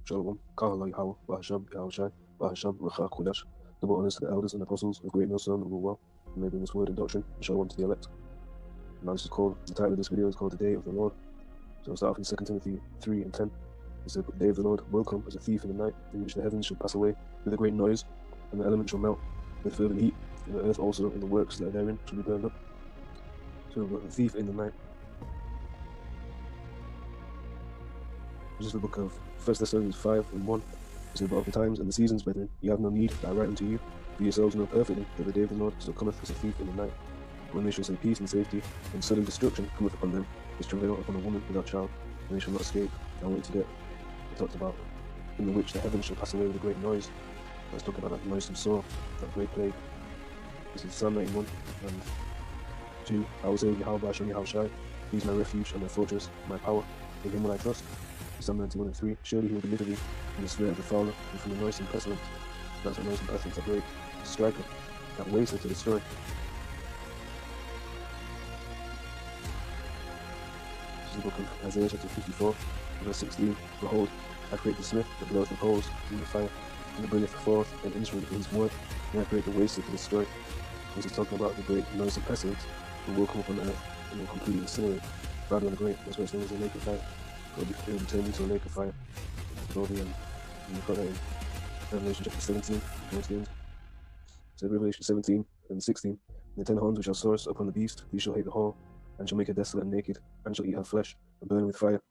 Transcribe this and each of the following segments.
Shalom, Yahawah, bahasham, Yahawashi, bahasham, double honors to the elders and apostles of great millstone that rule well, and may bring this word and doctrine, and shalom to the elect. Now this is called, the title of this video is called The Day of the Lord. So we'll start off in 2 Timothy 3 and 10. It said, The day of the Lord will come as a thief in the night, in which the heavens shall pass away with a great noise, and the elements shall melt with fervent heat, and the earth also and the works that are therein shall be burned up. So we've got the thief in the night. This is the book of 1 Thessalonians 5 and 1. It says, But of the times and the seasons, brethren, ye have no need that I write unto you, for yourselves know perfectly that the day of the Lord so cometh as a thief in the night. When they shall say peace and safety, and sudden destruction cometh upon them, as travail upon a woman without child, and they shall not escape, and wait to get. It talks about, in the which the heavens shall pass away with a great noise. Let's talk about that noisome sore, that great plague. This is Psalm 91 and 2. I will say of Yahawah, Yahawashi, he is my refuge and my fortress, my power, in him will I trust. Psalm 91 and 3. Surely he will deliver thee from the spirit of the fowler and from the noisome pestilence. That's a noisome pestilence, a great striker that wasteth to destroy. This is the book of Isaiah chapter 54, verse 16. Behold, I create the smith that bloweth the coals in the fire, and that bringeth forth an instrument for his work, and I create the waster to destroy. This is talking about the great noisome pestilence that will come upon the earth and will completely incinerate Babylon the Great. That's why it's known as a lake of fire. It will be turned into a lake of fire. We've got that in Revelation chapter 17, towards the end. So Revelation 17 and 16. The 10 horns which are sores upon the beast, these shall hate the whole, and shall make it desolate and naked, and shall eat her flesh, and burn with fire.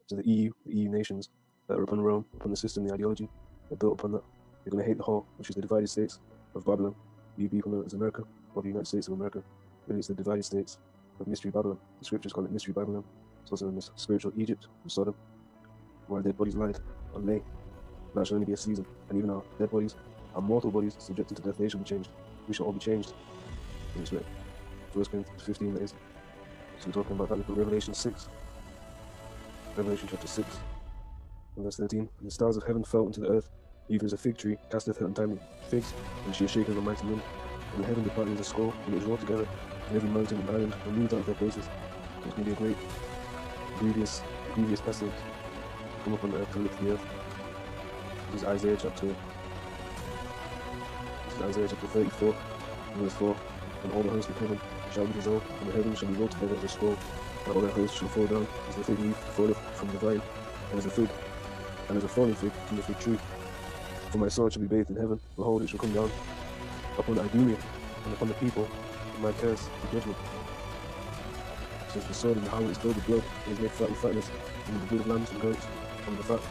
So the EU nations that are upon Rome, upon the system, the ideology, they're built upon that. They're going to hate the whole, which is the divided states of Babylon. You people know it as America, or the United States of America. Really, it's the divided states of Mystery Babylon. The scriptures call it Mystery Babylon. It's also known as spiritual Egypt, or Sodom, where dead bodies lied or lay. That shall only be a season, and even our dead bodies, our mortal bodies, subjected to death, they shall be changed. We shall all be changed. And it's 1 Corinthians 15, that is. So we're talking about that. We've got Revelation 6. Revelation chapter 6, and verse 13. And the stars of heaven fell into the earth, even as a fig tree casteth her untimely figs, and she is shaken of a mighty wind. And the heaven departed as a scroll, and it was rolled together, and every mountain and island were moved out of their places. So it's going to be a great, grievous pestilence come upon the earth to lift the earth. This is Isaiah chapter 34, verse 4. And all the hosts of heaven shall be dissolved, and the heavens shall be rolled together as a scroll, and all their hosts shall fall down, as the fig leaf falleth from the vine, and as a fig, and as a falling fig from the fig tree. For my sword shall be bathed in heaven, behold, it shall come down upon the Idumea, and upon the people, and my curse and judgment. Since the sword of Yahawah is filled with blood, it is made fat with fatness, and with the blood of lambs and goats, and with the fat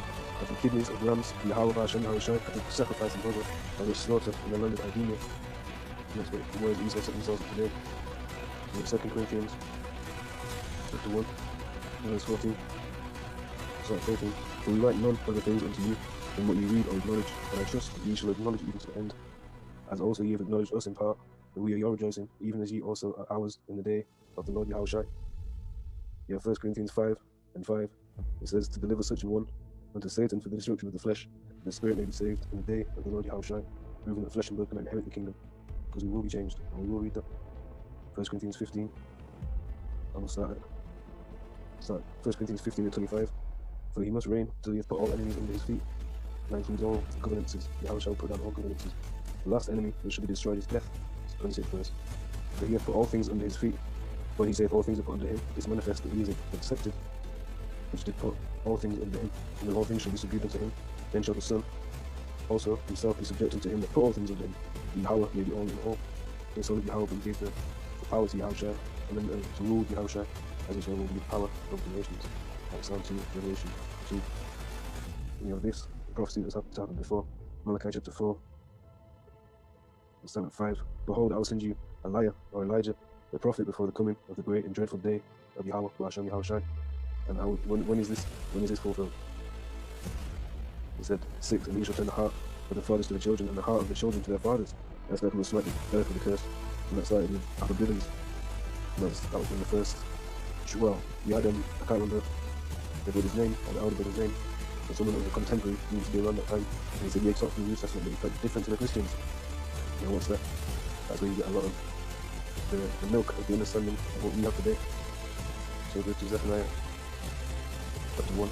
of the kidneys of rams, Yahawah, bahasham, Yahawashi, hath sacrificed and over, and which slaughter in the land of Idumea. That's what the words Esau set themselves up today. In 2 Corinthians chapter 1, verse 14. Sorry, 13. For we write none other things unto you than what you read or acknowledge, and I trust that ye shall acknowledge even to the end. As also ye have acknowledged us in part, that we are your rejoicing, even as ye also are ours in the day of the Lord Yahawashi. You have 1 Corinthians 5 and 5. It says, To deliver such an one unto Satan for the destruction of the flesh, that the spirit may be saved in the day of the Lord Yahawashi, proving that flesh and blood cannot inherit the kingdom, because we will be changed, and we will read that. 1 Corinthians 15. I will start 1 Corinthians 15 and 25. For he must reign till he hath put all enemies under his feet. And that includes all governances. Yahweh shall put down all governances. The last enemy which shall be destroyed is death. 26th verse. For he hath put all things under his feet. When he saith all things are put under him, it is manifest that he is accepted, which did put all things under him. And when all things shall be subdued unto him, then shall the Son also himself be subject unto him that put all things under him. Yahawah may be all in all. And so that Yahawah will give the power to Yahawashi, and then to rule Yahawashi, as he shall will give power over the nations. Like Psalm 2, Revelation 2. And you have this, the prophecy that's happened before. Malachi chapter 4, verse 5. Behold, I will send you a liar, or Elijah, the prophet, before the coming of the great and dreadful day of Yahawah, bahasham, Yahawashi. And when is this fulfilled? He said, 6. And he shall turn the heart of the fathers to the children, and the heart of the children to their fathers. That's that who will smite the earth with a curse. And that started with Ababilis. And that was in the first. Well, you had I can't remember the brother's name, or the elder brother's name, but someone that was a contemporary who used to be around that time. And he said, yeah, it's not from the New Testament, but it's quite different to the Christians. You know, what's that? That's where you get a lot of the milk of the understanding of what we have today. So go to Zephaniah chapter 1.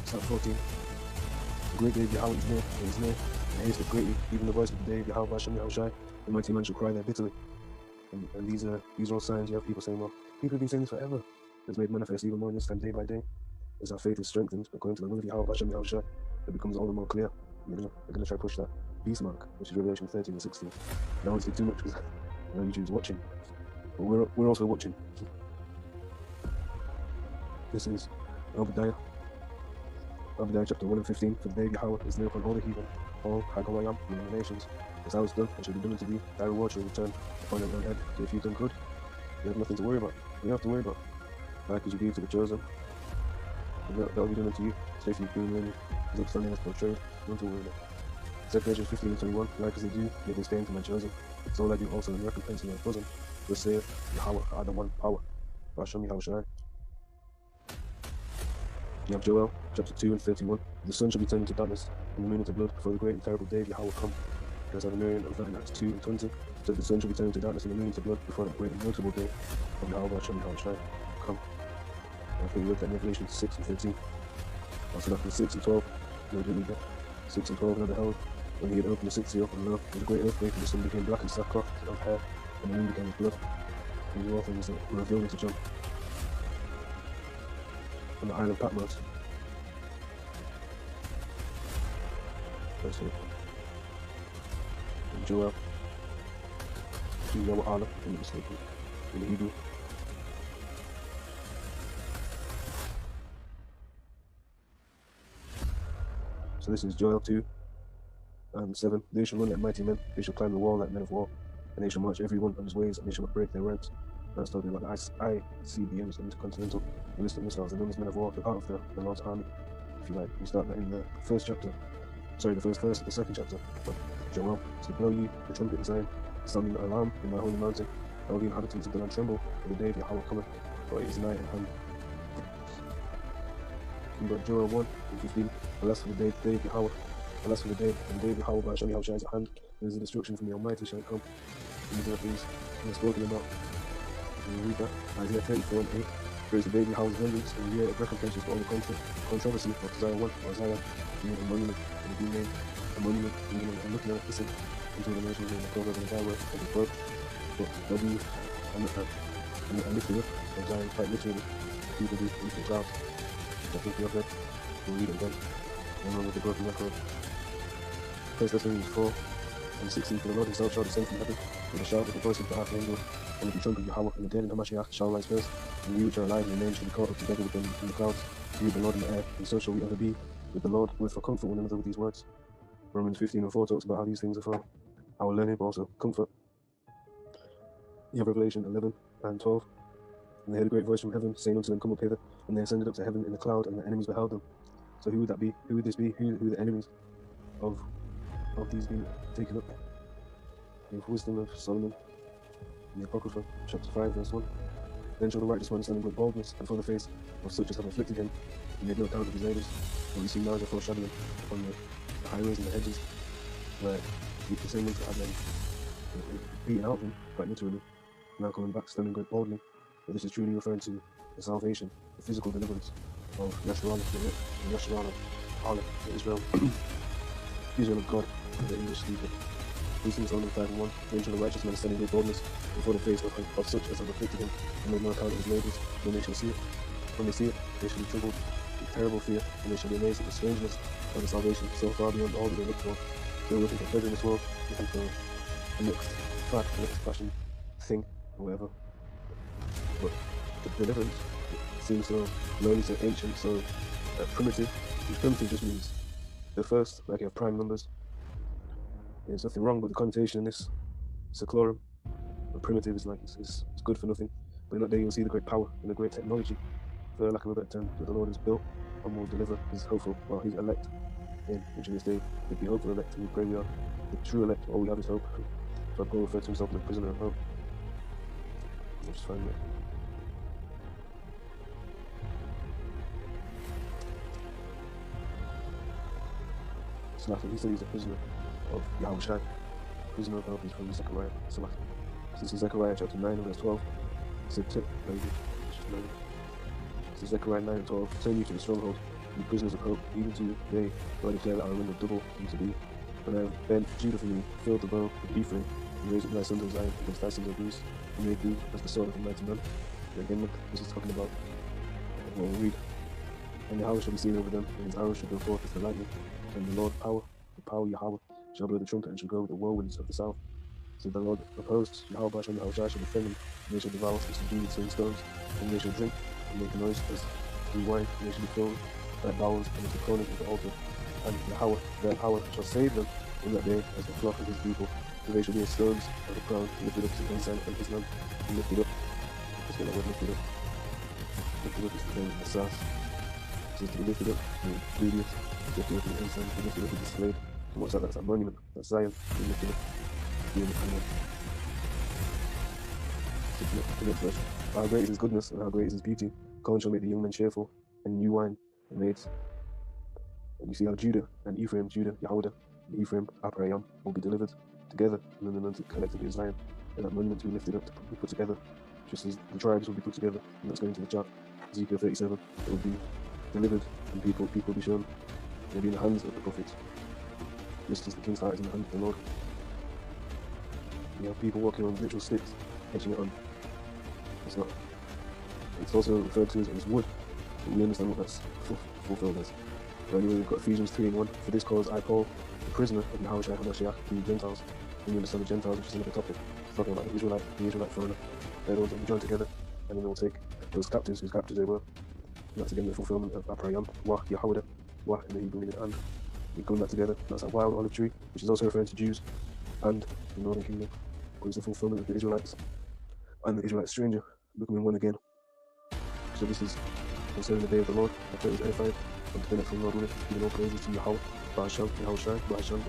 Start 14. The great day of Yahawah is near, and is near, and hasteth greatly, even the voice of the day of Yahawah, bahasham, Yahawashi, the mighty man shall cry there bitterly. And these are all signs. You have people saying, well, people have been saying this forever. It's made manifest even more in this time, day by day. As our faith is strengthened, according to the will of Yahawah, bahasham, Yahawashi, it becomes all the more clear. They're gonna try to push that peace mark, which is Revelation 13 and 16. I don't want to say too much because YouTube's watching, but we're also watching. This is Obadiah chapter 1 and 15. For the day of Yahawah is near upon all the heathen, all halalyam, meaning the nations. As I was done, and shall be done unto thee, thy reward shall return upon thine own head. So if you've done good, you have nothing to worry about. You don't have to worry about like as you give to the chosen. That will be done unto you. So if you've been learning, as understanding as portrayed, don't worry about it. 2 Corinthians 15 and 21. Like as they do, yet they stay to my chosen. So I do also in recompense in their bosom. Thus saith Yahawah, I the one power. bahasham, Yahawashi. You have Joel chapter 2 and 31. The sun shall be turned into darkness, and the moon into blood, before the great and terrible day of Yahawah come. There's a million of that in Acts 2 and 20. So the sun shall be turned into darkness, and the moon into blood, before that great and notable day of Yahawah, Yahawashi, come. And I think we looked at Revelation 6 and 13. Also after 6 and 12, no, didn't read that. 6 and 12, and I beheld, when he had opened the sixth seal, and lo, with a great earthquake, and the sun became black as sackcloth of hair, and the moon became as blood. These are all things that were revealed to John on the island Patmos. That's it. And Joel, Yahawah, if I'm not mistaken, in Hebrew. So this is Joel 2 and 7. They shall run like mighty men, they shall climb the wall like men of war, and they shall march every one on his ways, and they shall not break their ranks. That's talking about the ICBMs, intercontinental ballistic missiles, and known as men of war. They're part of the Lord's army, if you like. We start that in the first chapter. Sorry, the first verse of the second chapter. But Joel, so blow you the trumpet in Zion, sounding the alarm in my holy mountain. All the inhabitants of the land tremble, for the day of Yahawah cometh, for it is nigh at hand. But Joel 1 and 15. Alas for the day of Yahawah, alas for the day, and the day of Yahawah, bahasham, Yahawashi is at hand. There is a destruction from the Almighty shall come. And these are things we have spoken about. And we read that, Isaiah 34 and 8. For it is the day of Yahawah's vengeance, and the year of recompense for all the controversy of Isaiah 1 or Isaiah, being a monument, and being named a monument, and looking at it, listen, into the nations and the proverb and the byword of the word. But W and lifted up of Zion quite literally, people do into the clouds. I think we have read, we'll read it again, and then with the broken record. 1 Thessalonians 4 and 16. For the Lord himself shall descend from heaven with a shout, with the voice of the archangel, and with the trump of Yahawah, and the dead in Hamashiach shall rise first, and we which are alive and remain shall be caught up together with them in the clouds, to meet the Lord in the air, and so shall we ever be with the Lord. Wherefore comfort one another with these words. Romans 15 and 4 talks about how these things are for our learning, but also comfort. You have Revelation 11 and 12. And they heard a great voice from heaven, saying unto them, Come up hither. And they ascended up to heaven in the cloud, and the enemies beheld them. So who would that be? Who would this be? Who are the enemies of these being taken up? You have wisdom of Solomon in the Apocrypha, chapter 5, verse 1. Then shall the righteous one stand in great boldness before the face of such as have afflicted him, and made no account of his labours. What we see now is a foreshadowing on the highways and the hedges, where the same ones that had them beaten out of him, quite literally, now coming back standing great boldly. But this is truly referring to the salvation, the physical deliverance of Yahawah, the Yahawah of Allah, the Israel, Israel of God, the English speaker. Wisdom is only 5 and 1. Then shall the righteous man stand in great boldness before the face of such as have afflicted him, and made no account of his labours. When they shall see it, when they see it, they shall be troubled with terrible fear, and they shall be amazed at the strangeness of the salvation, so far beyond all that they look for. They were looking for pleasure in this world, looking for the next fad, the next fashion thing, or whatever. But the deliverance seems so lonely, so ancient, so primitive. And primitive just means the first, like you have prime numbers. There's nothing wrong with the connotation in this seclorum. But primitive is like it's good for nothing. But in that day you'll see the great power and the great technology, for lack of a better term, that the Lord has built and will deliver his hopeful, well, his elect in, which in this day would be hopeful elect, and we pray we are the true elect. All we have is hope. So Paul referred to himself as a prisoner of hope. We'll just find it. So he said he's a prisoner of Yahawashi. Prisoner of hope is from Zechariah. So this is Zechariah chapter 9 verse 12. It's a tip, maybe. This is Zechariah 9 and 12. Turn you to the stronghold, be prisoners of hope. Even to today, God declared that I will render double unto thee. When I have bent Judah for me, filled the bow with Ephraim, and raised up thy sons of Zion against thy sons of Greece, and made thee as the sword of a mighty man. And again, look, this is talking about what we read. And Yahawah shall be seen over them, and his arrows shall go forth as the lightning, and the Lord the power Yahawah, shall blow the trumpet, and shall go with the whirlwinds of the south. So the Lord of hosts, Yahawah and Yahawashi shall defend them, and they shall devour and subdue with swing stones, and they shall drink and make a noise as new wine, and they shall be filled like bowls, and as the corners of the altar. And Yahawah shall save them in that day as the flock of his people, so they shall be as stones of the crown, lifted up to the ensign of his land, and lifted up. Let's get that word lifted up. Lifted up is the thing, the sass. So to be lifted up, and glorious, lifted up in the ensign, and lifted up and displayed. And what's that? That's a monument, that's Zion, being lifted up. The next verse. How great is his goodness, and how great is his beauty. Corn shall make the young men cheerful, and new wine and maids. And you see how Judah, Yahawah, and Ephraim, Apariam, will be delivered together, and then collectively in Zion, and that monument to be lifted up, to be put together, just as the tribes will be put together, and that's going to the chart. Ezekiel 37, it will be delivered, and people will be shown. They'll be in the hands of the prophets, just as the king's heart is in the hand of the Lord. You have people walking on literal sticks, edging it on. It's also referred to as wood, but we understand what that's fulfilled as. But anyway, we've got Ephesians 3:1. For this cause I, Paul, the prisoner of Yahawashi HaMashiach, to the Gentiles. And you understand the Gentiles, which is another topic. It's talking about the Israelite foreigner. They're those that will join together, and then they will take those captives whose captives they were. And that's again the fulfillment of Aprayam, Wah, Yahawah, Wah in the Hebrew meaning and. We come that together. That's that wild olive tree, which is also referring to Jews and the northern kingdom. But it's the fulfillment of the Israelites and the Israelite stranger becoming one again. So this is concerning the day of the Lord. I pray it was edified. And to the next one, Lord willing, giving all praises to Yahawah, bahasham, Yahawashi, bahasham,